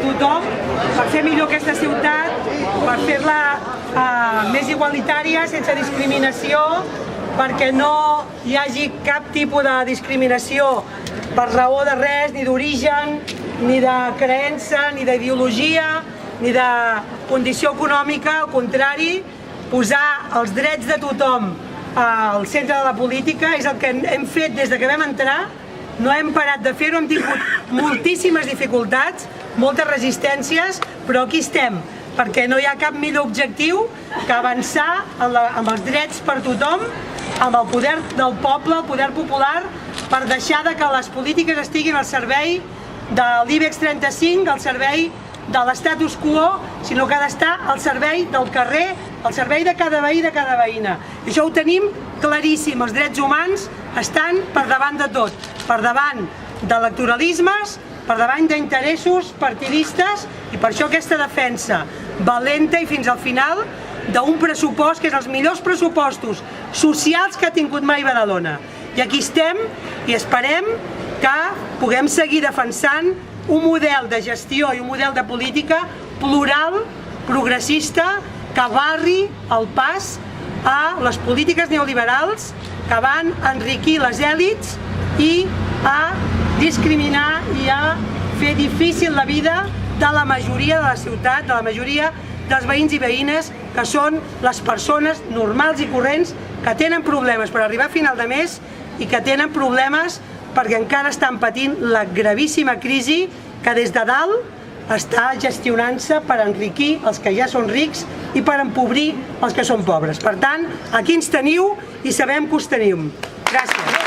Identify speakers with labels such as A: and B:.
A: tothom per fer millor aquesta ciutat, per fer-la més igualitària, sense discriminació, perquè no hi hagi cap tipus de discriminació per raó de res, ni d'origen, ni de creença, ni d'ideologia, ni de condició econòmica. Al contrari, posar els drets de tothom al centre de la política és el que hem fet des que vam entrar. No hem parat de fer-ho, hem tingut moltíssimes dificultats, moltes resistències, però aquí estem, perquè no hi ha cap millor objectiu que avançar amb els drets per tothom, amb el poder del poble, el poder popular, per deixar que les polítiques estiguin al servei de l'IBEX 35, al servei de l'estatus quo, sinó que ha d'estar al servei del carrer, al servei de cada veí, de cada veïna. I això ho tenim claríssim, els drets humans estan per davant de tot, per davant d'electoralismes, per davant d'interessos partidistes, i per això aquesta defensa valenta i fins al final d'un pressupost que és els millors pressupostos socials que ha tingut mai Badalona. I aquí estem i esperem que puguem seguir defensant un model de gestió i un model de política plural, progressista, que barri el pas a les polítiques neoliberals que van enriquir les èlits i a discriminar i a fer difícil la vida de la majoria de la ciutat, de la majoria dels veïns i veïnes, que són les persones normals i corrents que tenen problemes per arribar a final de mes i que tenen problemes perquè encara estan patint la gravíssima crisi que des de dalt està gestionant-se per enriquir els que ja són rics i per empobrir els que són pobres. Per tant, aquí ens teniu i sabem que us teniu. Gràcies.